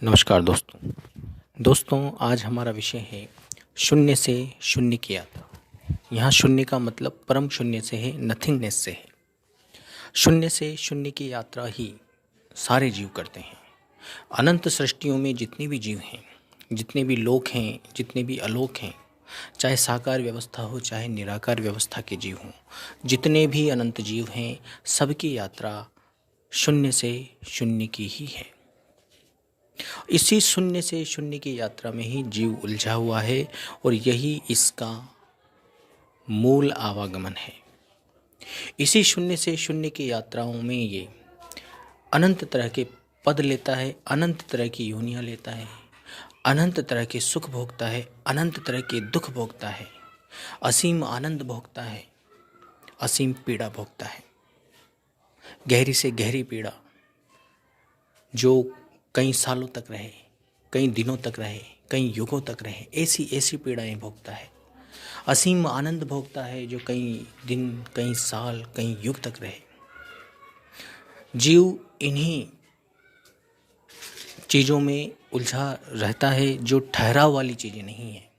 नमस्कार दोस्तों आज हमारा विषय है शून्य से शून्य की यात्रा। यहाँ शून्य का मतलब परम शून्य से है, नथिंगनेस से है। शून्य से शून्य की यात्रा ही सारे जीव करते हैं। अनंत सृष्टियों में जितने भी जीव हैं, जितने भी लोक हैं, जितने भी अलोक हैं, चाहे साकार व्यवस्था हो चाहे निराकार व्यवस्था के जीव हों, जितने भी अनंत जीव हैं, सबकी यात्रा शून्य से शून्य की ही है। इसी शून्य से शून्य की यात्रा में ही जीव उलझा हुआ है और यही इसका मूल आवागमन है। इसी शून्य से शून्य की यात्राओं में ये अनंत तरह के पद लेता है, अनंत तरह की योनियां लेता है, अनंत तरह के सुख भोगता है, अनंत तरह के दुख भोगता है, असीम आनंद भोगता है, असीम पीड़ा भोगता है। गहरी से गहरी पीड़ा जो कई सालों तक रहे, कई दिनों तक रहे, कई युगों तक रहे, ऐसी पीड़ाएं भोगता है। असीम आनंद भोगता है जो कई दिन, कई साल, कई युग तक रहे। जीव इन्हीं चीज़ों में उलझा रहता है जो ठहराव वाली चीज़ें नहीं हैं।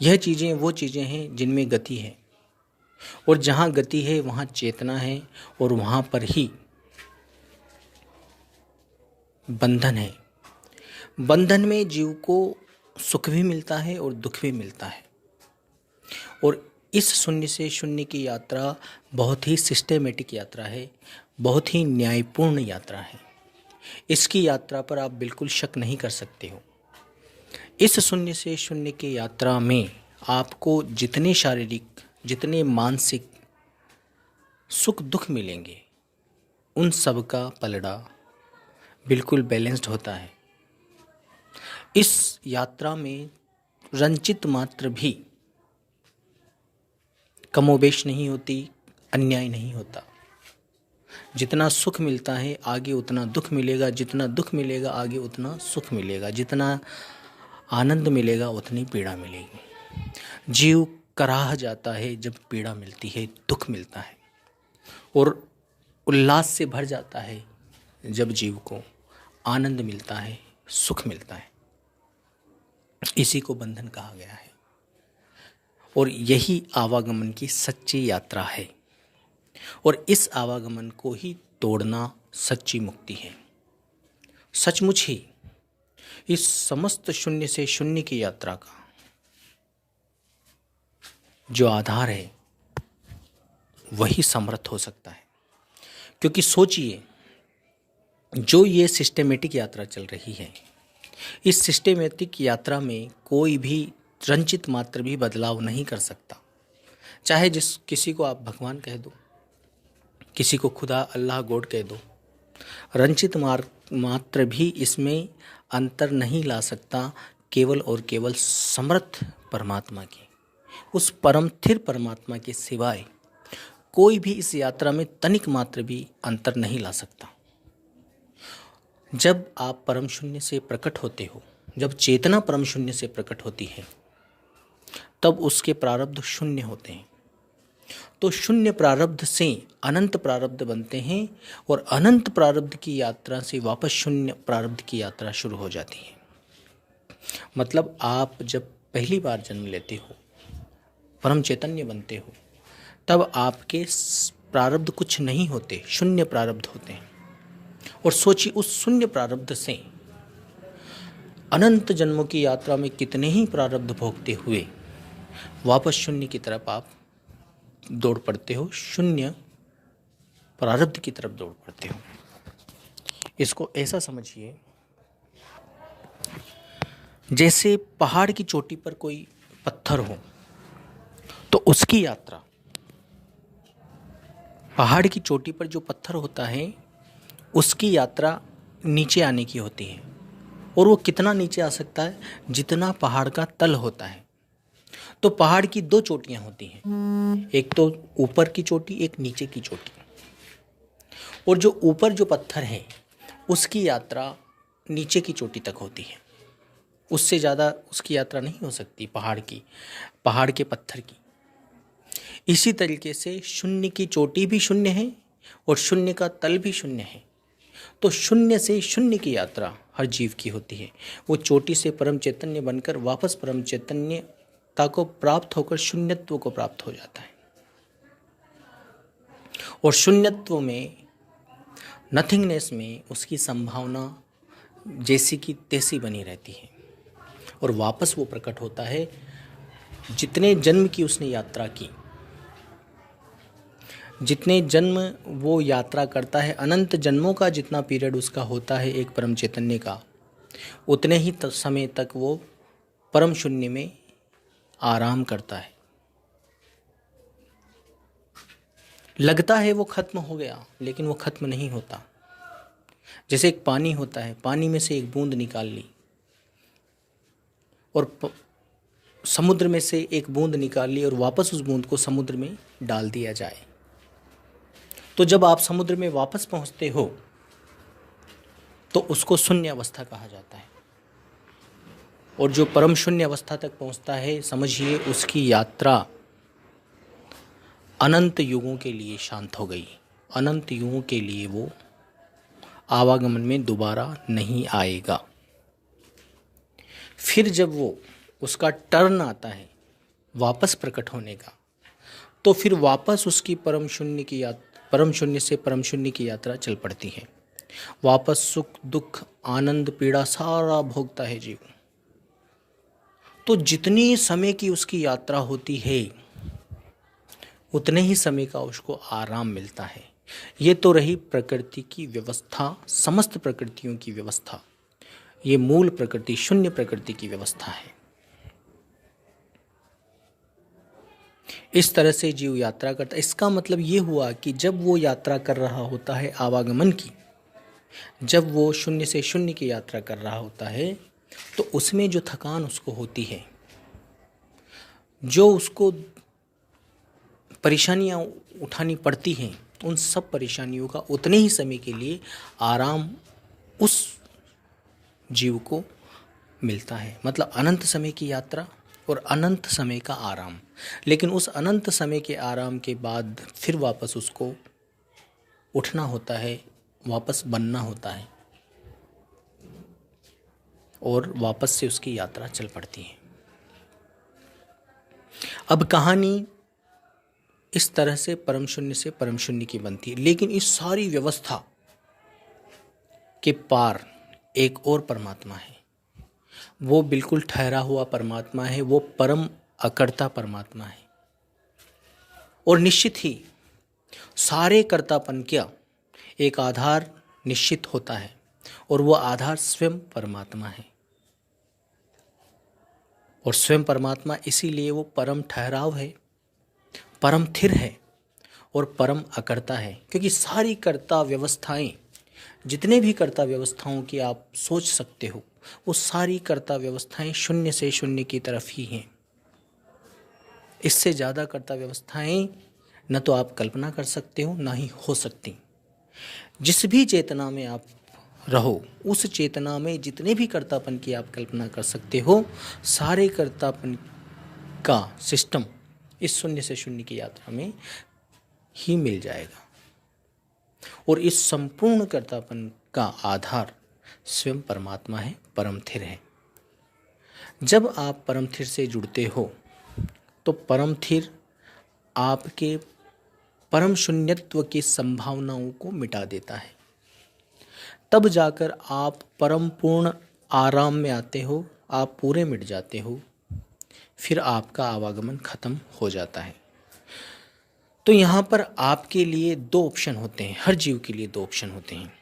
यह चीज़ें वो चीज़ें हैं जिनमें गति है, और जहाँ गति है वहाँ चेतना है, और वहाँ पर ही बंधन है। बंधन में जीव को सुख भी मिलता है और दुख भी मिलता है। और इस शून्य से शून्य की यात्रा बहुत ही सिस्टेमेटिक यात्रा है, बहुत ही न्यायपूर्ण यात्रा है। इसकी यात्रा पर आप बिल्कुल शक नहीं कर सकते हो। इस शून्य से शून्य की यात्रा में आपको जितने शारीरिक, जितने मानसिक सुख दुख मिलेंगे, उन सब का पलड़ा बिल्कुल बैलेंस्ड होता है। इस यात्रा में रंचित मात्र भी कमोबेश नहीं होती, अन्याय नहीं होता। जितना सुख मिलता है आगे उतना दुख मिलेगा, जितना दुख मिलेगा आगे उतना सुख मिलेगा, जितना आनंद मिलेगा उतनी पीड़ा मिलेगी। जीव कराह जाता है जब पीड़ा मिलती है, दुख मिलता है, और उल्लास से भर जाता है जब जीव को आनंद मिलता है, सुख मिलता है। इसी को बंधन कहा गया है, और यही आवागमन की सच्ची यात्रा है, और इस आवागमन को ही तोड़ना सच्ची मुक्ति है। सचमुच ही इस समस्त शून्य से शून्य की यात्रा का जो आधार है वही समर्थ हो सकता है। क्योंकि सोचिए, जो ये सिस्टेमेटिक यात्रा चल रही है, इस सिस्टेमेटिक यात्रा में कोई भी रंचित मात्र भी बदलाव नहीं कर सकता। चाहे किसी को आप भगवान कह दो, किसी को खुदा अल्लाह गॉड कह दो, रंचित मात्र भी इसमें अंतर नहीं ला सकता। केवल और केवल समर्थ परमात्मा की, उस परम स्थिर परमात्मा के सिवाय कोई भी इस यात्रा में तनिक मात्र भी अंतर नहीं ला सकता। जब आप परम शून्य से प्रकट होते हो, जब चेतना परम शून्य से प्रकट होती है, तब उसके प्रारब्ध शून्य होते हैं। तो शून्य प्रारब्ध से अनंत प्रारब्ध बनते हैं, और अनंत प्रारब्ध की यात्रा से वापस शून्य प्रारब्ध की यात्रा शुरू हो जाती है। मतलब आप जब पहली बार जन्म लेते हो, परम चैतन्य बनते हो, तब आपके प्रारब्ध कुछ नहीं होते, शून्य प्रारब्ध होते हैं। और सोचिए, उस शून्य प्रारब्ध से अनंत जन्मों की यात्रा में कितने ही प्रारब्ध भोगते हुए वापस शून्य की तरफ आप दौड़ पड़ते हो, शून्य प्रारब्ध की तरफ दौड़ पड़ते हो। इसको ऐसा समझिए, जैसे पहाड़ की चोटी पर कोई पत्थर हो, तो उसकी यात्रा, पहाड़ की चोटी पर जो पत्थर होता है उसकी यात्रा नीचे आने की होती है। और वो कितना नीचे आ सकता है? जितना पहाड़ का तल होता है। तो पहाड़ की दो चोटियां होती हैं, एक तो ऊपर की चोटी, एक नीचे की चोटी। और जो ऊपर जो पत्थर है उसकी यात्रा नीचे की चोटी तक होती है, उससे ज़्यादा उसकी यात्रा नहीं हो सकती पहाड़ के पत्थर की। इसी तरीके से शून्य की चोटी भी शून्य है और शून्य का तल भी शून्य है। तो शून्य से शून्य की यात्रा हर जीव की होती है। वो चोटी से परम चैतन्य बनकर वापस परम चैतन्यता को प्राप्त होकर शून्यत्व को प्राप्त हो जाता है। और शून्यत्व में, नथिंगनेस में उसकी संभावना जैसी की तैसी बनी रहती है और वापस वो प्रकट होता है। जितने जन्म की उसने यात्रा की, जितने जन्म वो यात्रा करता है, अनंत जन्मों का जितना पीरियड उसका होता है एक परम चैतन्य का, उतने ही समय तक वो परम शून्य में आराम करता है। लगता है वो खत्म हो गया, लेकिन वो खत्म नहीं होता। जैसे एक पानी होता है, पानी में से एक बूंद निकाल ली और समुद्र में से एक बूंद निकाल ली और वापस उस बूंद को समुद्र में डाल दिया जाए, तो जब आप समुद्र में वापस पहुंचते हो तो उसको शून्य अवस्था कहा जाता है। और जो परम शून्य अवस्था तक पहुंचता है, समझिए उसकी यात्रा अनंत युगों के लिए शांत हो गई। अनंत युगों के लिए वो आवागमन में दोबारा नहीं आएगा। फिर जब वो उसका टर्न आता है वापस प्रकट होने का, तो फिर वापस उसकी परम शून्य से परम शून्य की यात्रा चल पड़ती है। वापस सुख दुख आनंद पीड़ा सारा भोगता है जीव। तो जितनी समय की उसकी यात्रा होती है, उतने ही समय का उसको आराम मिलता है। ये तो रही प्रकृति की व्यवस्था, समस्त प्रकृतियों की व्यवस्था। ये मूल प्रकृति, शून्य प्रकृति की व्यवस्था है। इस तरह से जीव यात्रा करता है। इसका मतलब ये हुआ कि जब वो यात्रा कर रहा होता है आवागमन की, जब वो शून्य से शून्य की यात्रा कर रहा होता है, तो उसमें जो थकान उसको होती है, जो उसको परेशानियां उठानी पड़ती हैं, उन सब परेशानियों का उतने ही समय के लिए आराम उस जीव को मिलता है। मतलब अनंत समय की यात्रा और अनंत समय का आराम। लेकिन उस अनंत समय के आराम के बाद फिर वापस उसको उठना होता है, वापस बनना होता है और वापस से उसकी यात्रा चल पड़ती है। अब कहानी इस तरह से परम शून्य से परम शून्य की बनती है। लेकिन इस सारी व्यवस्था के पार एक और परमात्मा है। वो बिल्कुल ठहरा हुआ परमात्मा है। वो परम अकर्ता परमात्मा है। और निश्चित ही सारे कर्तापन का एक आधार निश्चित होता है, और वो आधार स्वयं परमात्मा है। और स्वयं परमात्मा, इसीलिए वो परम ठहराव है, परम थिर है और परम अकर्ता है। क्योंकि सारी कर्ता व्यवस्थाएं, जितने भी कर्ता व्यवस्थाओं की आप सोच सकते हो, वो सारी कर्ता व्यवस्थाएं शून्य से शून्य की तरफ ही हैं। इससे ज़्यादा कर्ता व्यवस्थाएं न तो आप कल्पना कर सकते हो, ना ही हो सकती। जिस भी चेतना में आप रहो, उस चेतना में जितने भी कर्तापन की आप कल्पना कर सकते हो, सारे कर्तापन का सिस्टम इस शून्य से शून्य की यात्रा में ही मिल जाएगा। और इस संपूर्ण कर्तापन का आधार स्वयं परमात्मा है, परम थिर है। जब आप परम थिर से जुड़ते हो, तो परम थिर आपके परम शून्यत्व की संभावनाओं को मिटा देता है। तब जाकर आप परम पूर्ण आराम में आते हो, आप पूरे मिट जाते हो, फिर आपका आवागमन खत्म हो जाता है। तो यहाँ पर आपके लिए दो ऑप्शन होते हैं, हर जीव के लिए दो ऑप्शन होते हैं।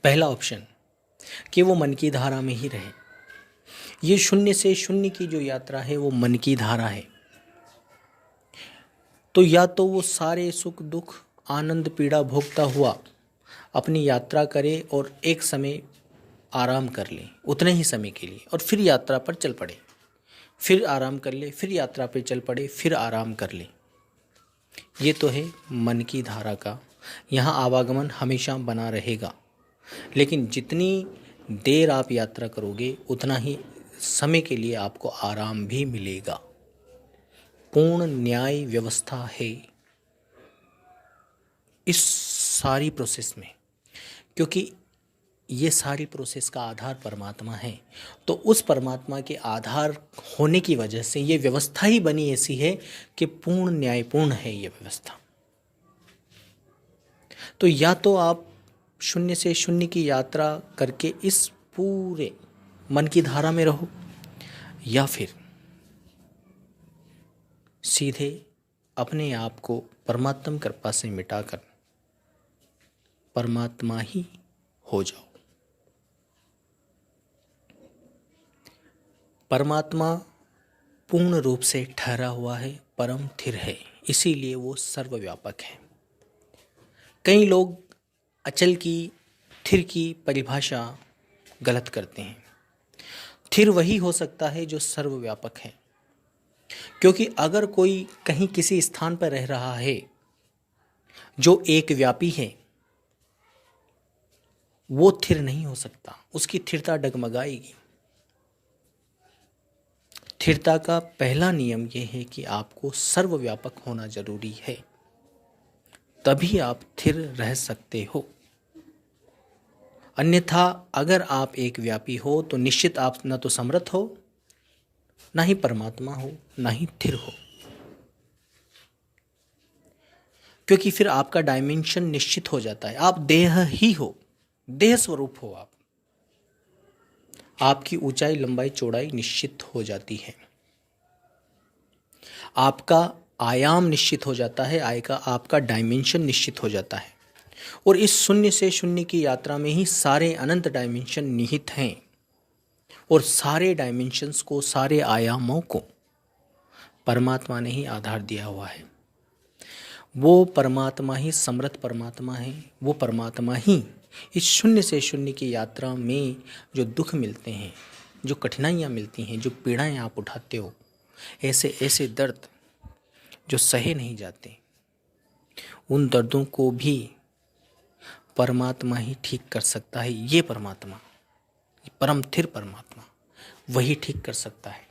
पहला ऑप्शन कि वो मन की धारा में ही रहे। ये शून्य से शून्य की जो यात्रा है वो मन की धारा है। तो या तो वो सारे सुख दुख आनंद पीड़ा भोगता हुआ अपनी यात्रा करे और एक समय आराम कर ले, उतने ही समय के लिए, और फिर यात्रा पर चल पड़े, फिर आराम कर ले, फिर यात्रा पर चल पड़े, फिर आराम कर ले। ये तो है मन की धारा का। यहाँ आवागमन हमेशा बना रहेगा। लेकिन जितनी देर आप यात्रा करोगे, उतना ही समय के लिए आपको आराम भी मिलेगा। पूर्ण न्याय व्यवस्था है इस सारी प्रोसेस में। क्योंकि ये सारी प्रोसेस का आधार परमात्मा है। तो उस परमात्मा के आधार होने की वजह से ये व्यवस्था ही बनी ऐसी है कि पूर्ण न्यायपूर्ण है ये व्यवस्था। तो या तो आप शून्य से शून्य की यात्रा करके इस पूरे मन की धारा में रहो, या फिर सीधे अपने आप को परमात्म कृपा से मिटाकर परमात्मा ही हो जाओ। परमात्मा पूर्ण रूप से ठहरा हुआ है, परम स्थिर है, इसीलिए वो सर्वव्यापक है। कई लोग अचल की, स्थिर की परिभाषा गलत करते हैं। स्थिर वही हो सकता है जो सर्वव्यापक है, क्योंकि अगर कोई कहीं किसी स्थान पर रह रहा है जो एक व्यापी है, वो स्थिर नहीं हो सकता, उसकी स्थिरता डगमगाएगी। स्थिरता का पहला नियम यह है कि आपको सर्वव्यापक होना जरूरी है, तभी आप स्थिर रह सकते हो। अन्यथा अगर आप एक व्यापी हो तो निश्चित आप न तो समर्थ हो, ना ही परमात्मा हो, ना ही स्थिर हो, क्योंकि फिर आपका डायमेंशन निश्चित हो जाता है। आप देह ही हो, देह स्वरूप हो आप। आपकी ऊंचाई, लंबाई, चौड़ाई निश्चित हो जाती है, आपका आयाम निश्चित हो जाता है, आपका डायमेंशन निश्चित हो जाता है। और इस शून्य से शून्य की यात्रा में ही सारे अनंत डायमेंशन निहित हैं, और सारे डायमेंशंस को, सारे आयामों को परमात्मा ने ही आधार दिया हुआ है। वो परमात्मा ही समर्थ परमात्मा है। वो परमात्मा ही इस शून्य से शून्य की यात्रा में जो दुख मिलते हैं, जो कठिनाइयाँ मिलती हैं, जो पीड़ाएं आप उठाते हो, ऐसे ऐसे दर्द जो सहे नहीं जाते, उन दर्दों को भी परमात्मा ही ठीक कर सकता है। ये परमात्मा, परम स्थिर परमात्मा, वही ठीक कर सकता है,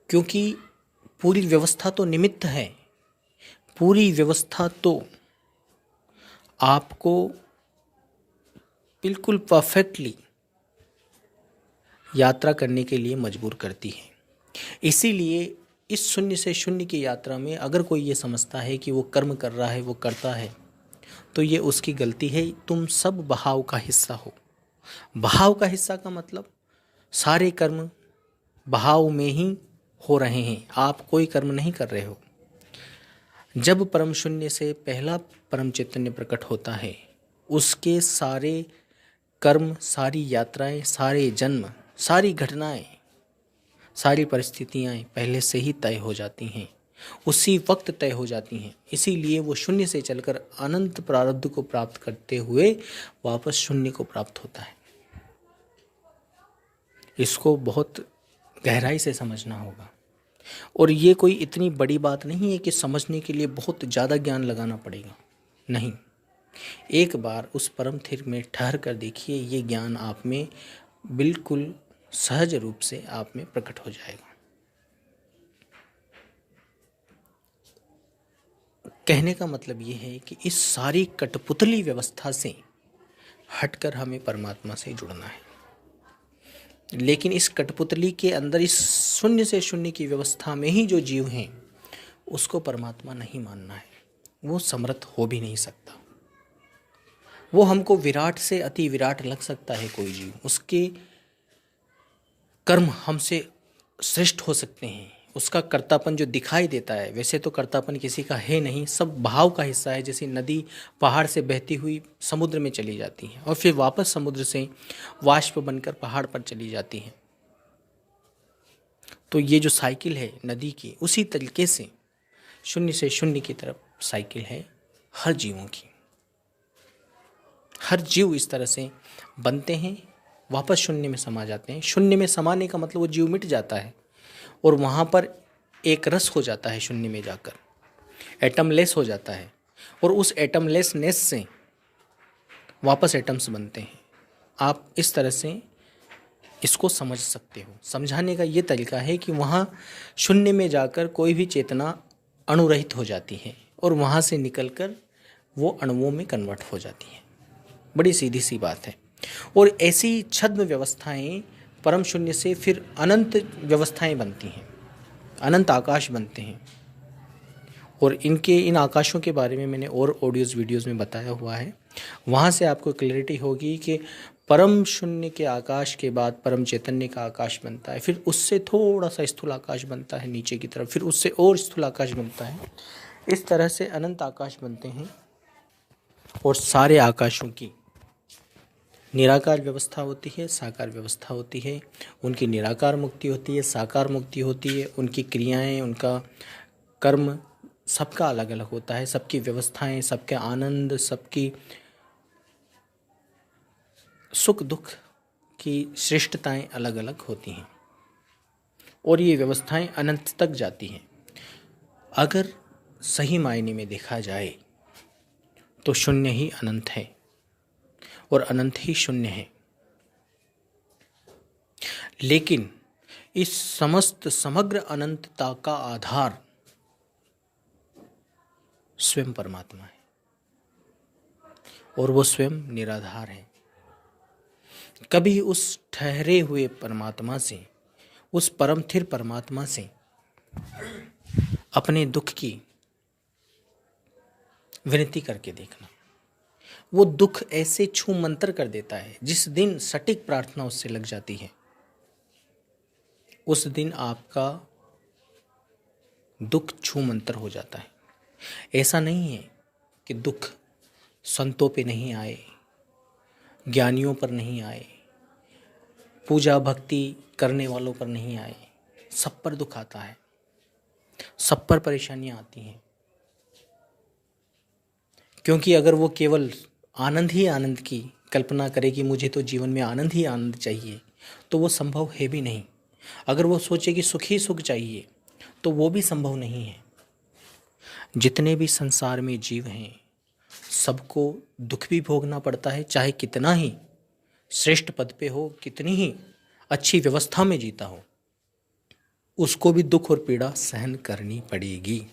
क्योंकि पूरी व्यवस्था तो निमित्त है। पूरी व्यवस्था तो आपको बिल्कुल परफेक्टली यात्रा करने के लिए मजबूर करती है। इसीलिए इस शून्य से शून्य की यात्रा में अगर कोई ये समझता है कि वो कर्म कर रहा है, वो करता है, तो ये उसकी गलती है। तुम सब बहाव का हिस्सा हो। बहाव का हिस्सा का मतलब सारे कर्म बहाव में ही हो रहे हैं, आप कोई कर्म नहीं कर रहे हो। जब परम शून्य से पहला परम चैतन्य प्रकट होता है, उसके सारे कर्म, सारी यात्राएं, सारे जन्म, सारी घटनाएं, सारी परिस्थितियां पहले से ही तय हो जाती हैं, उसी वक्त तय हो जाती हैं। इसीलिए वो शून्य से चलकर अनंत प्रारब्ध को प्राप्त करते हुए वापस शून्य को प्राप्त होता है। इसको बहुत गहराई से समझना होगा, और ये कोई इतनी बड़ी बात नहीं है कि समझने के लिए बहुत ज़्यादा ज्ञान लगाना पड़ेगा। नहीं, एक बार उस परम स्थिर में ठहर कर देखिए, ये ज्ञान आप में बिल्कुल सहज रूप से आप में प्रकट हो जाएगा। कहने का मतलब ये है कि इस सारी कठपुतली व्यवस्था से हटकर हमें परमात्मा से जुड़ना है। लेकिन इस कठपुतली के अंदर, इस शून्य से शून्य की व्यवस्था में ही जो जीव हैं, उसको परमात्मा नहीं मानना है। वो समर्थ हो भी नहीं सकता। वो हमको विराट से अति विराट लग सकता है कोई जीव, उसके कर्म हमसे श्रेष्ठ हो सकते हैं, उसका कर्तापन जो दिखाई देता है, वैसे तो कर्तापन किसी का है नहीं, सब बहाव का हिस्सा है। जैसे नदी पहाड़ से बहती हुई समुद्र में चली जाती है और फिर वापस समुद्र से वाष्प बनकर पहाड़ पर चली जाती है। तो ये जो साइकिल है नदी की, उसी तरीके से शून्य से शून्य की तरफ साइकिल है हर जीवों की। हर जीव इस तरह से बनते हैं, वापस शून्य में समा जाते हैं। शून्य में समाने का मतलब वो जीव मिट जाता है और वहाँ पर एक रस हो जाता है, शून्य में जाकर एटमलेस हो जाता है, और उस एटमलेसनेस से वापस एटम्स बनते हैं। आप इस तरह से इसको समझ सकते हो। समझाने का ये तरीका है कि वहाँ शून्य में जाकर कोई भी चेतना अणुरहित हो जाती है और वहाँ से निकलकर वो अणुओं में कन्वर्ट हो जाती है। बड़ी सीधी सी बात है। और ऐसी छद्म व्यवस्थाएं परम शून्य से फिर अनंत व्यवस्थाएं बनती हैं, अनंत आकाश बनते हैं। और इन आकाशों के बारे में मैंने और ऑडियोज़ वीडियोज़ में बताया हुआ है, वहाँ से आपको क्लैरिटी होगी कि परम शून्य के आकाश के बाद परम चैतन्य का आकाश बनता है, फिर उससे थोड़ा सा स्थूल आकाश बनता है नीचे की तरफ, फिर उससे और स्थूल आकाश बनता है। इस तरह से अनंत आकाश बनते हैं। और सारे आकाशों की निराकार व्यवस्था होती है, साकार व्यवस्था होती है। उनकी निराकार मुक्ति होती है, साकार मुक्ति होती है। उनकी क्रियाएं, उनका कर्म सबका अलग अलग होता है, सबकी व्यवस्थाएं, सबके आनंद, सबकी सुख दुख की श्रेष्ठताएं अलग अलग होती हैं। और ये व्यवस्थाएं अनंत तक जाती हैं। अगर सही मायने में देखा जाए तो शून्य ही अनंत है और अनंत ही शून्य है। लेकिन इस समग्र अनंतता का आधार स्वयं परमात्मा है और वो स्वयं निराधार है। कभी उस ठहरे हुए परमात्मा से, उस परम स्थिर परमात्मा से अपने दुख की विनती करके देखना। वो दुख ऐसे छू मंतर कर देता है, जिस दिन सटीक प्रार्थना उससे लग जाती है उस दिन आपका दुख छू मंतर हो जाता है। ऐसा नहीं है कि दुख संतों पे नहीं आए, ज्ञानियों पर नहीं आए, पूजा भक्ति करने वालों पर नहीं आए। सब पर दुख आता है, सब पर परेशानियां आती हैं। क्योंकि अगर वो केवल आनंद ही आनंद की कल्पना करे कि मुझे तो जीवन में आनंद ही आनंद चाहिए, तो वो संभव है भी नहीं। अगर वो सोचे कि सुख ही सुख चाहिए, तो वो भी संभव नहीं है। जितने भी संसार में जीव हैं, सबको दुख भी भोगना पड़ता है, चाहे कितना ही श्रेष्ठ पद पे हो, कितनी ही अच्छी व्यवस्था में जीता हो, उसको भी दुख और पीड़ा सहन करनी पड़ेगी।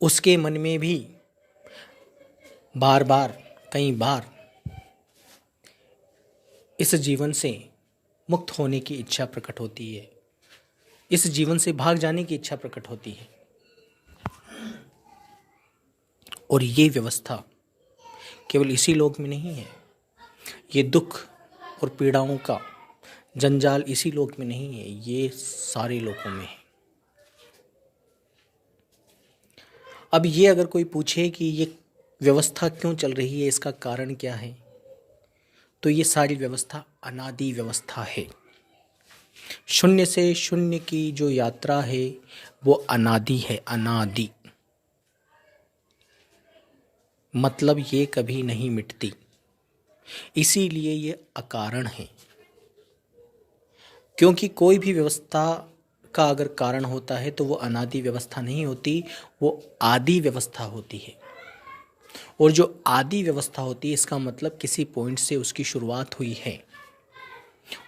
उसके मन में भी बार बार, कई बार इस जीवन से मुक्त होने की इच्छा प्रकट होती है, इस जीवन से भाग जाने की इच्छा प्रकट होती है। और ये व्यवस्था केवल इसी लोक में नहीं है, ये दुख और पीड़ाओं का जंजाल इसी लोक में नहीं है, ये सारे लोकों में है। अब ये अगर कोई पूछे कि ये व्यवस्था क्यों चल रही है, इसका कारण क्या है, तो ये सारी व्यवस्था अनादि व्यवस्था है। शून्य से शून्य की जो यात्रा है वो अनादि है, अनादि मतलब ये कभी नहीं मिटती, इसीलिए ये अकारण है। क्योंकि कोई भी व्यवस्था का अगर कारण होता है तो वो अनादि व्यवस्था नहीं होती, वो आदि व्यवस्था होती है। और जो आदि व्यवस्था होती है, इसका मतलब किसी पॉइंट से उसकी शुरुआत हुई है,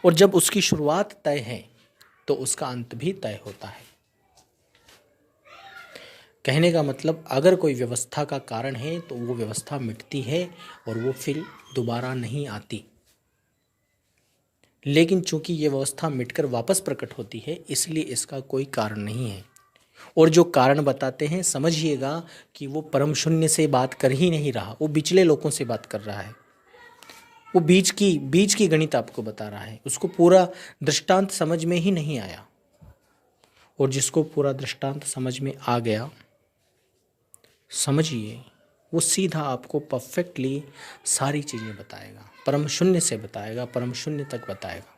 और जब उसकी शुरुआत तय है तो उसका अंत भी तय होता है। कहने का मतलब अगर कोई व्यवस्था का कारण है तो वो व्यवस्था मिटती है और वो फिर दोबारा नहीं आती। लेकिन चूंकि ये व्यवस्था मिटकर वापस प्रकट होती है, इसलिए इसका कोई कारण नहीं है। और जो कारण बताते हैं, समझिएगा कि वो परम शून्य से बात कर ही नहीं रहा, वो बिचले लोगों से बात कर रहा है। वो बीच की गणित आपको बता रहा है, उसको पूरा दृष्टांत समझ में ही नहीं आया। और जिसको पूरा दृष्टांत समझ में आ गया, समझिए वो सीधा आपको परफेक्टली सारी चीज़ें बताएगा, परम शून्य से बताएगा, परम शून्य तक बताएगा।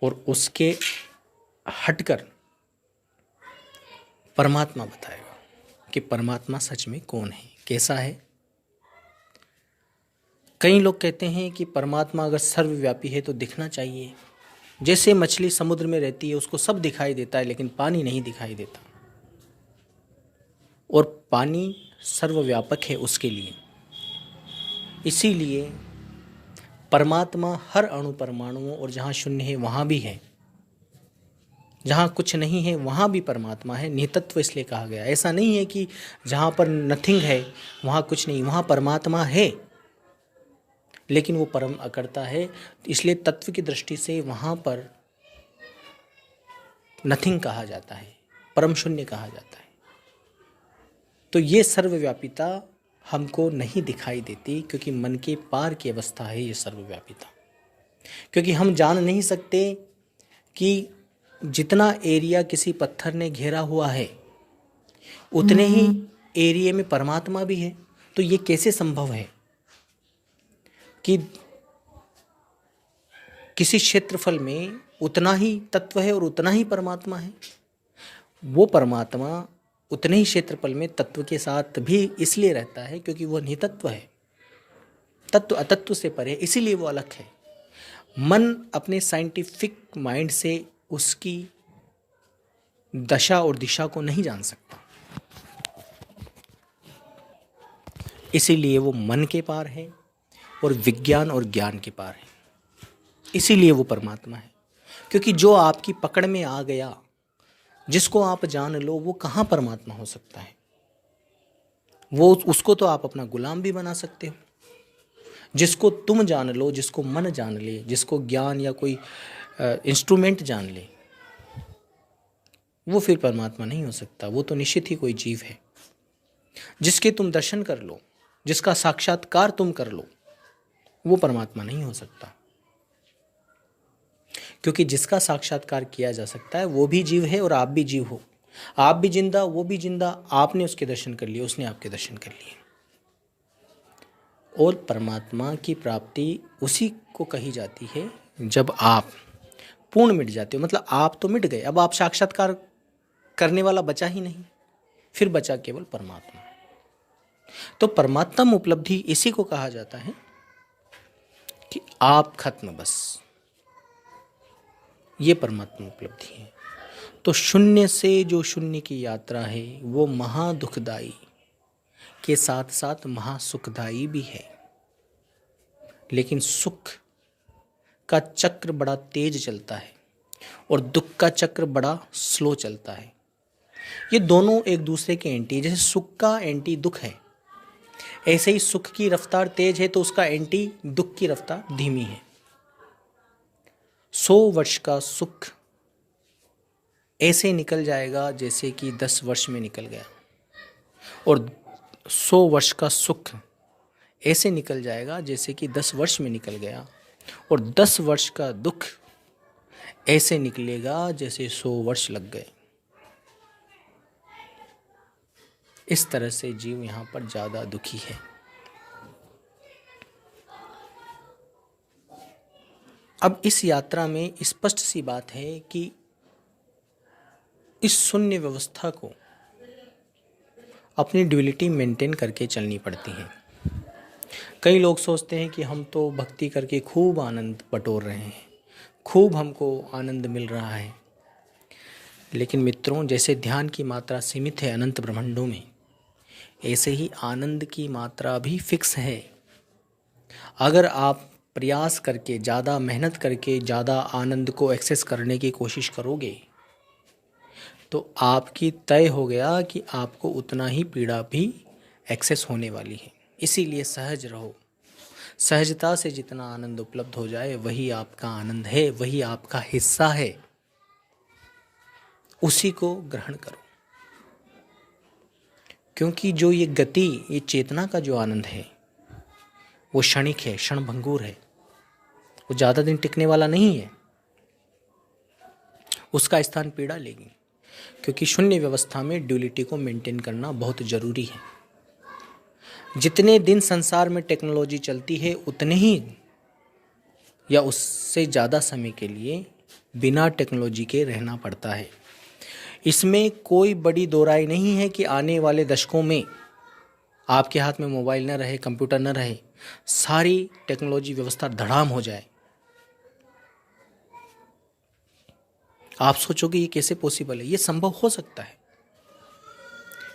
और उसके हटकर परमात्मा बताएगा कि परमात्मा सच में कौन है, कैसा है। कई लोग कहते हैं कि परमात्मा अगर सर्वव्यापी है तो दिखना चाहिए। जैसे मछली समुद्र में रहती है, उसको सब दिखाई देता है लेकिन पानी नहीं दिखाई देता, और पानी सर्वव्यापक है उसके लिए। इसीलिए परमात्मा हर अणु परमाणुओं और जहाँ शून्य है वहाँ भी है। जहाँ कुछ नहीं है वहाँ भी परमात्मा है। नितत्व इसलिए कहा गया। ऐसा नहीं है कि जहाँ पर नथिंग है वहाँ कुछ नहीं, वहाँ परमात्मा है, लेकिन वो परम अकर्ता है। इसलिए तत्व की दृष्टि से वहाँ पर नथिंग कहा जाता है, परम शून्य कहा जाता है। तो ये सर्वव्यापिता हमको नहीं दिखाई देती, क्योंकि मन के पार की अवस्था है ये सर्वव्यापिता। क्योंकि हम जान नहीं सकते कि जितना एरिया किसी पत्थर ने घेरा हुआ है उतने ही एरिया में परमात्मा भी है। तो ये कैसे संभव है कि किसी क्षेत्रफल में उतना ही तत्व है और उतना ही परमात्मा है? वो परमात्मा उतने ही क्षेत्रफल में तत्व के साथ भी इसलिए रहता है क्योंकि वह नितत्व है, तत्व अतत्व से परे, इसीलिए वो अलग है। मन अपने साइंटिफिक माइंड से उसकी दशा और दिशा को नहीं जान सकता, इसीलिए वो मन के पार है और विज्ञान और ज्ञान के पार है। इसीलिए वो परमात्मा है। क्योंकि जो आपकी पकड़ में आ गया, जिसको आप जान लो, वो कहाँ परमात्मा हो सकता है? वो उसको तो आप अपना गुलाम भी बना सकते हो। जिसको तुम जान लो, जिसको मन जान ले, जिसको ज्ञान या कोई इंस्ट्रूमेंट जान ले, वो फिर परमात्मा नहीं हो सकता। वो तो निश्चित ही कोई जीव है। जिसके तुम दर्शन कर लो, जिसका साक्षात्कार तुम कर लो, वो परमात्मा नहीं हो सकता। क्योंकि जिसका साक्षात्कार किया जा सकता है वो भी जीव है और आप भी जीव हो। आप भी जिंदा, वो भी जिंदा। आपने उसके दर्शन कर लिए, उसने आपके दर्शन कर लिए। और परमात्मा की प्राप्ति उसी को कही जाती है जब आप पूर्ण मिट जाते हो। मतलब आप तो मिट गए, अब आप साक्षात्कार करने वाला बचा ही नहीं, फिर बचा केवल परमात्मा। तो परमात्म उपलब्धि इसी को कहा जाता है कि आप खत्म, बस ये परमात्मा उपलब्धि है। तो शून्य से जो शून्य की यात्रा है वो महादुखदाई के साथ साथ महासुखदाई भी है। लेकिन सुख का चक्र बड़ा तेज चलता है और दुख का चक्र बड़ा स्लो चलता है। ये दोनों एक दूसरे के एंटी। जैसे सुख का एंटी दुख है, ऐसे ही सुख की रफ्तार तेज है तो उसका एंटी दुख की रफ्तार धीमी है। 100 वर्ष का सुख ऐसे निकल जाएगा जैसे कि 10 वर्ष में निकल गया, और 100 वर्ष का सुख ऐसे निकल जाएगा जैसे कि 10 वर्ष में निकल गया, और 10 वर्ष का दुख ऐसे निकलेगा जैसे 100 वर्ष लग गए। इस तरह से जीव यहाँ पर ज़्यादा दुखी है। अब इस यात्रा में स्पष्ट सी बात है कि इस शून्य व्यवस्था को अपनी ड्यूलिटी मेंटेन करके चलनी पड़ती है। कई लोग सोचते हैं कि हम तो भक्ति करके खूब आनंद बटोर रहे हैं, खूब हमको आनंद मिल रहा है। लेकिन मित्रों, जैसे ध्यान की मात्रा सीमित है अनंत ब्रह्मांडों में, ऐसे ही आनंद की मात्रा भी फिक्स है। अगर आप प्रयास करके, ज़्यादा मेहनत करके ज़्यादा आनंद को एक्सेस करने की कोशिश करोगे तो आपकी तय हो गया कि आपको उतना ही पीड़ा भी एक्सेस होने वाली है। इसीलिए सहज रहो। सहजता से जितना आनंद उपलब्ध हो जाए वही आपका आनंद है, वही आपका हिस्सा है। उसी को ग्रहण करो। क्योंकि जो ये गति, ये चेतना का जो आनंद है वो क्षणिक है, क्षणभंगुर है, वो ज़्यादा दिन टिकने वाला नहीं है। उसका स्थान पीड़ा लेगी। क्योंकि शून्य व्यवस्था में ड्यूलिटी को मेंटेन करना बहुत ज़रूरी है। जितने दिन संसार में टेक्नोलॉजी चलती है उतने ही या उससे ज़्यादा समय के लिए बिना टेक्नोलॉजी के रहना पड़ता है। इसमें कोई बड़ी दो राय नहीं है कि आने वाले दशकों में आपके हाथ में मोबाइल न रहे, कंप्यूटर न रहे, सारी टेक्नोलॉजी व्यवस्था धड़ाम हो जाए। आप सोचोगे ये कैसे पॉसिबल है? ये संभव हो सकता है।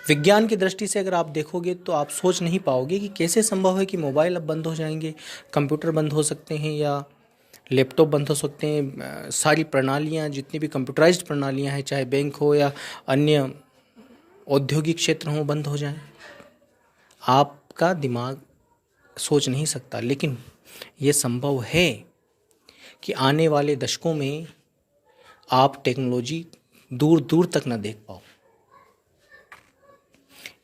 विज्ञान की दृष्टि से अगर आप देखोगे तो आप सोच नहीं पाओगे कि कैसे संभव है कि मोबाइल अब बंद हो जाएंगे, कंप्यूटर बंद हो सकते हैं, या लैपटॉप बंद हो सकते हैं, सारी प्रणालियाँ जितनी भी कंप्यूटराइज्ड प्रणालियाँ हैं, चाहे बैंक हो या अन्य औद्योगिक क्षेत्र हो, बंद हो जाएं। आपका दिमाग सोच नहीं सकता, लेकिन ये संभव है कि आने वाले दशकों में आप टेक्नोलॉजी दूर दूर तक ना देख पाओ,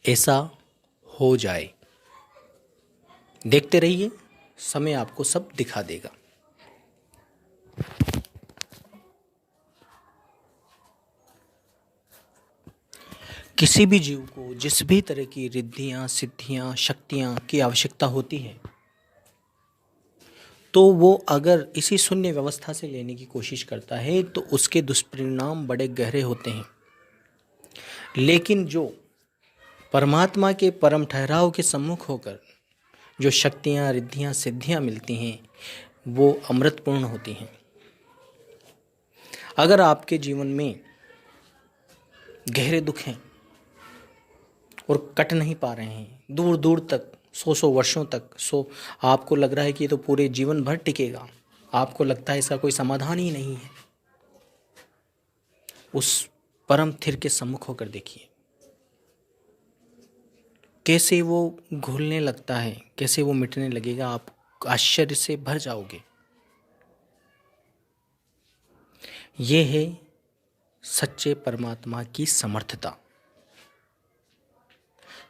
ऐसा हो जाए। देखते रहिए, समय आपको सब दिखा देगा। किसी भी जीव को जिस भी तरह की रिद्धियाँ, सिद्धियाँ, शक्तियाँ की आवश्यकता होती है, तो वो अगर इसी शून्य व्यवस्था से लेने की कोशिश करता है तो उसके दुष्परिणाम बड़े गहरे होते हैं। लेकिन जो परमात्मा के परम ठहराव के सम्मुख होकर जो शक्तियाँ, रिद्धियाँ, सिद्धियाँ मिलती हैं, वो अमृतपूर्ण होती हैं। अगर आपके जीवन में गहरे दुख हैं और कट नहीं पा रहे हैं, दूर दूर तक, सौ वर्षों तक, आपको लग रहा है कि ये तो पूरे जीवन भर टिकेगा, आपको लगता है इसका कोई समाधान ही नहीं है, उस परम थिर के सम्मुख होकर देखिए कैसे वो घुलने लगता है, कैसे वो मिटने लगेगा। आप आश्चर्य से भर जाओगे। ये है सच्चे परमात्मा की समर्थता।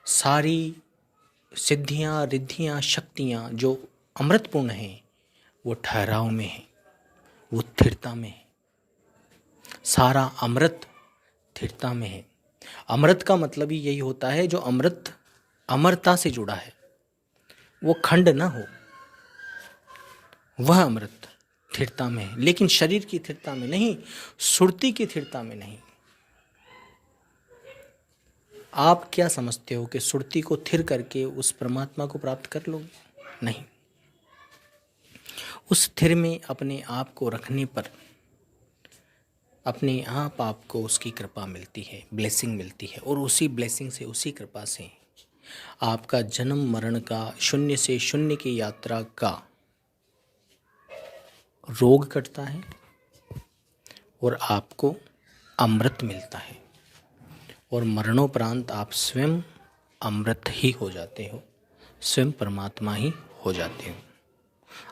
सारी सिद्धियाँ, रिद्धियाँ, शक्तियाँ जो अमृतपूर्ण हैं, वो ठहराव में है, वो स्थिरता में है। सारा अमृत स्थिरता में है। अमृत का मतलब ही यही होता है, जो अमृत अमरता से जुड़ा है, वो खंड ना हो, वह अमृत स्थिरता में है। लेकिन शरीर की स्थिरता में नहीं, सुरती की स्थिरता में नहीं। आप क्या समझते हो कि सुरती को स्थिर करके उस परमात्मा को प्राप्त कर लोगे? नहीं। उस स्थिर में अपने आप को रखने पर अपने आप आपको उसकी कृपा मिलती है, ब्लेसिंग मिलती है, और उसी ब्लेसिंग से, उसी कृपा से आपका जन्म मरण का, शून्य से शून्य की यात्रा का रोग कटता है और आपको अमृत मिलता है। और मरणोपरांत आप स्वयं अमृत ही हो जाते हो, स्वयं परमात्मा ही हो जाते हो।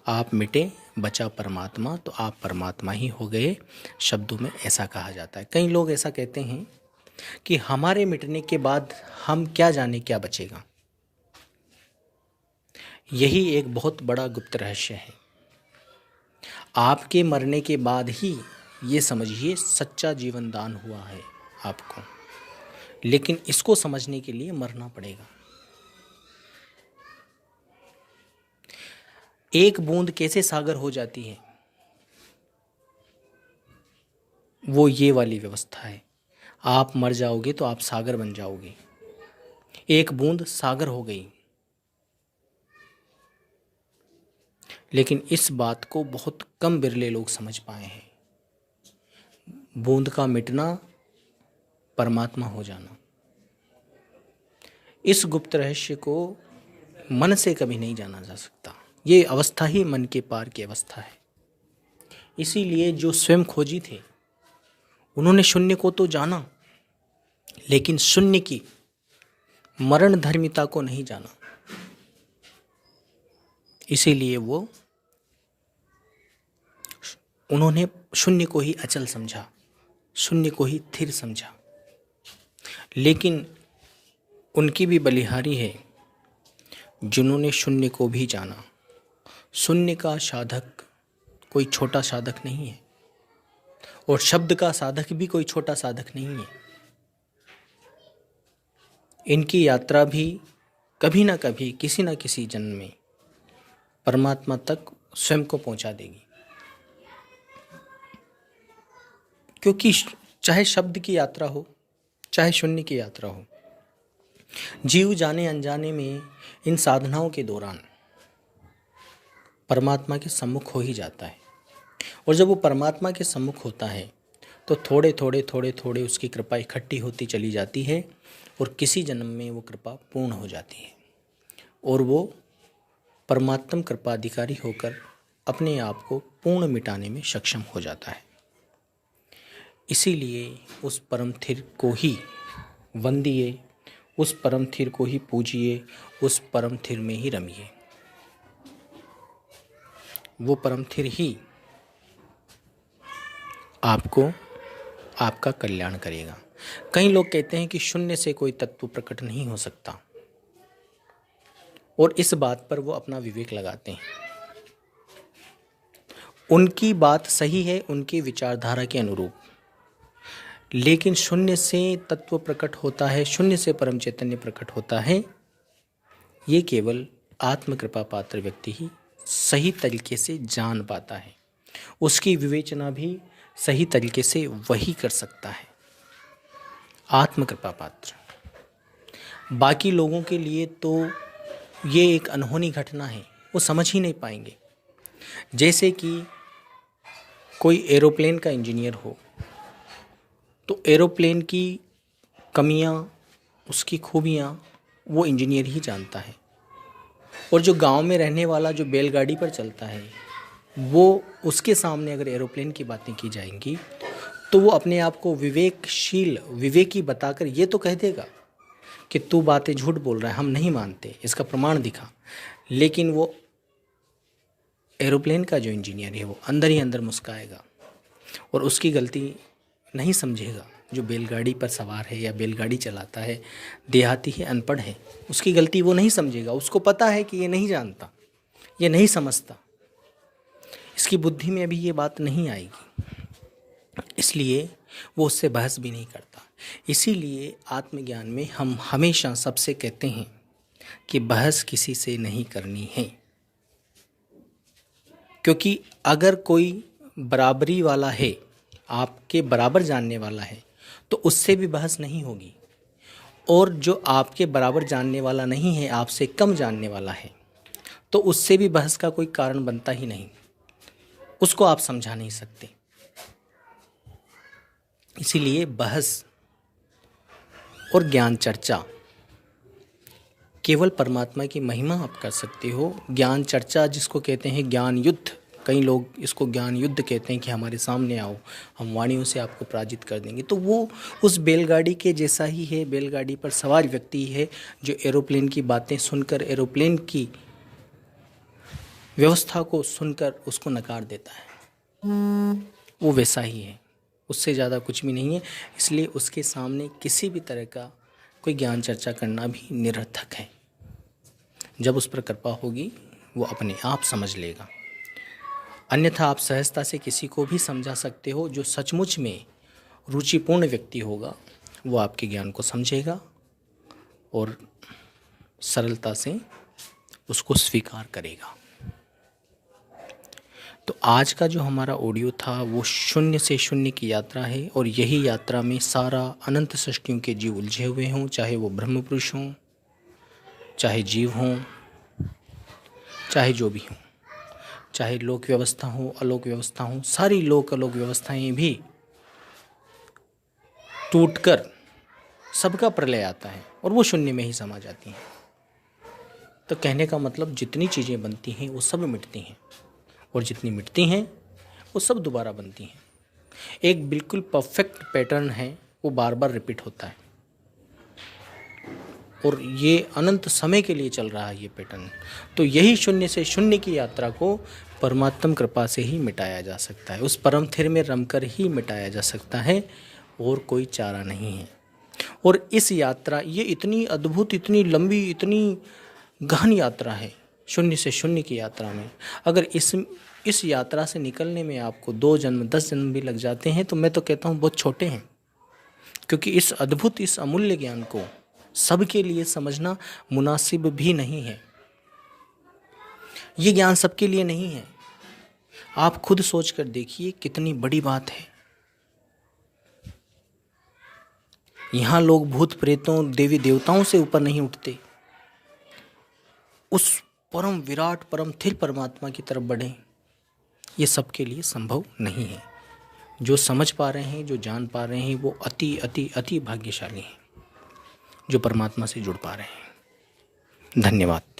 आप मिटे बचा परमात्मा, तो आप परमात्मा ही हो गए, शब्दों में ऐसा कहा जाता है। कई लोग ऐसा कहते हैं कि हमारे मिटने के बाद हम क्या जाने क्या बचेगा। यही एक बहुत बड़ा गुप्त रहस्य है। आपके मरने के बाद ही ये समझिए सच्चा जीवन दान हुआ है आपको। लेकिन इसको समझने के लिए मरना पड़ेगा। एक बूंद कैसे सागर हो जाती है, वो ये वाली व्यवस्था है। आप मर जाओगे तो आप सागर बन जाओगे। एक बूंद सागर हो गई। लेकिन इस बात को बहुत कम बिरले लोग समझ पाए हैं। बूंद का मिटना, परमात्मा हो जाना, इस गुप्त रहस्य को मन से कभी नहीं जाना जा सकता। ये अवस्था ही मन के पार की अवस्था है। इसीलिए जो स्वयं खोजी थे, उन्होंने शून्य को तो जाना, लेकिन शून्य की मरण धर्मिता को नहीं जाना। इसीलिए उन्होंने शून्य को ही अचल समझा, शून्य को ही स्थिर समझा। लेकिन उनकी भी बलिहारी है जिन्होंने शून्य को भी जाना। शून्य का साधक कोई छोटा साधक नहीं है, और शब्द का साधक भी कोई छोटा साधक नहीं है। इनकी यात्रा भी कभी ना कभी, किसी ना किसी जन्म में परमात्मा तक स्वयं को पहुंचा देगी। क्योंकि चाहे शब्द की यात्रा हो, चाहे शून्य की यात्रा हो, जीव जाने अनजाने में इन साधनाओं के दौरान परमात्मा के सम्मुख हो ही जाता है। और जब वो परमात्मा के सम्मुख होता है तो थोड़े थोड़े उसकी कृपा इकट्ठी होती चली जाती है, और किसी जन्म में वो कृपा पूर्ण हो जाती है, और वो परमात्म कृपाधिकारी होकर अपने आप को पूर्ण मिटाने में सक्षम हो जाता है। इसीलिए उस परम थिर को ही वंदिए, उस परम थिर को ही पूजिए, उस परम थिर में ही रमिए। वो परम थिर ही आपको आपका कल्याण करेगा। कई लोग कहते हैं कि शून्य से कोई तत्व प्रकट नहीं हो सकता, और इस बात पर वो अपना विवेक लगाते हैं। उनकी बात सही है उनकी विचारधारा के अनुरूप, लेकिन शून्य से तत्व प्रकट होता है, शून्य से परम चैतन्य प्रकट होता है, ये केवल आत्मकृपा पात्र व्यक्ति ही सही तरीके से जान पाता है। उसकी विवेचना भी सही तरीके से वही कर सकता है, आत्मकृपा पात्र। बाकी लोगों के लिए तो ये एक अनहोनी घटना है, वो समझ ही नहीं पाएंगे। जैसे कि कोई एरोप्लेन का इंजीनियर हो, तो एरोप्लेन की कमियां, उसकी खूबियां वो इंजीनियर ही जानता है। और जो गांव में रहने वाला जो बैलगाड़ी पर चलता है, वो उसके सामने अगर एरोप्लेन की बातें की जाएंगी तो वो अपने आप को विवेकी बताकर ये तो कह देगा कि तू बातें झूठ बोल रहा है, हम नहीं मानते, इसका प्रमाण दिखा। लेकिन वो एरोप्लेन का जो इंजीनियर है वो अंदर ही अंदर मुस्काएगा और उसकी गलती नहीं समझेगा। जो बैलगाड़ी पर सवार है या बैलगाड़ी चलाता है, देहाती है, अनपढ़ है, उसकी गलती वो नहीं समझेगा। उसको पता है कि ये नहीं जानता, ये नहीं समझता, इसकी बुद्धि में अभी ये बात नहीं आएगी, इसलिए वो उससे बहस भी नहीं करता। इसीलिए आत्मज्ञान में हम हमेशा सबसे कहते हैं कि बहस किसी से नहीं करनी है, क्योंकि अगर कोई बराबरी वाला है, आपके बराबर जानने वाला है, तो उससे भी बहस नहीं होगी। और जो आपके बराबर जानने वाला नहीं है, आपसे कम जानने वाला है, तो उससे भी बहस का कोई कारण बनता ही नहीं, उसको आप समझा नहीं सकते। इसीलिए बहस और ज्ञान चर्चा केवल परमात्मा की महिमा आप कर सकते हो। ज्ञान चर्चा जिसको कहते हैं ज्ञान युद्ध, कई लोग इसको ज्ञान युद्ध कहते हैं कि हमारे सामने आओ, हम वाणियों से आपको पराजित कर देंगे, तो वो उस बैलगाड़ी के जैसा ही है। बैलगाड़ी पर सवार व्यक्ति है जो एरोप्लेन की बातें सुनकर, एरोप्लेन की व्यवस्था को सुनकर उसको नकार देता है, वो वैसा ही है, उससे ज़्यादा कुछ भी नहीं है। इसलिए उसके सामने किसी भी तरह का कोई ज्ञान चर्चा करना भी निरर्थक है। जब उस पर कृपा होगी वो अपने आप समझ लेगा। अन्यथा आप सहजता से किसी को भी समझा सकते हो। जो सचमुच में रुचिपूर्ण व्यक्ति होगा वो आपके ज्ञान को समझेगा और सरलता से उसको स्वीकार करेगा। तो आज का जो हमारा ऑडियो था वो शून्य से शून्य की यात्रा है, और यही यात्रा में सारा अनंत सृष्टियों के जीव उलझे हुए हों, चाहे वो ब्रह्म पुरुष हों, चाहे जीव हों, चाहे जो भी हों, चाहे लोक व्यवस्था हो, अलोक व्यवस्था हो, सारी लोक अलोक व्यवस्थाएं भी टूटकर सबका प्रलय आता है और वो शून्य में ही समा जाती हैं। तो कहने का मतलब जितनी चीज़ें बनती हैं वो सब मिटती हैं, और जितनी मिटती हैं वो सब दोबारा बनती हैं। एक बिल्कुल परफेक्ट पैटर्न है, वो बार बार रिपीट होता है, और ये अनंत समय के लिए चल रहा है ये पैटर्न। तो यही शून्य से शून्य की यात्रा को परमात्म कृपा से ही मिटाया जा सकता है, उस परम थिर में रमकर ही मिटाया जा सकता है, और कोई चारा नहीं है। और इस यात्रा, ये इतनी अद्भुत, इतनी लंबी, इतनी गहन यात्रा है शून्य से शून्य की यात्रा में। अगर इस यात्रा से निकलने में आपको 2 जन्म 10 जन्म भी लग जाते हैं तो मैं तो कहता हूँ बहुत छोटे हैं, क्योंकि इस अद्भुत, इस अमूल्य ज्ञान को सबके लिए समझना मुनासिब भी नहीं है। ये ज्ञान सबके लिए नहीं है। आप खुद सोच कर देखिए कितनी बड़ी बात है। यहाँ लोग भूत प्रेतों, देवी देवताओं से ऊपर नहीं उठते, उस परम विराट, परम थिर परमात्मा की तरफ बढ़ें। ये सबके लिए संभव नहीं है। जो समझ पा रहे हैं, जो जान पा रहे हैं, वो अति अति अति भाग्यशाली हैं, जो परमात्मा से जुड़ पा रहे हैं। धन्यवाद।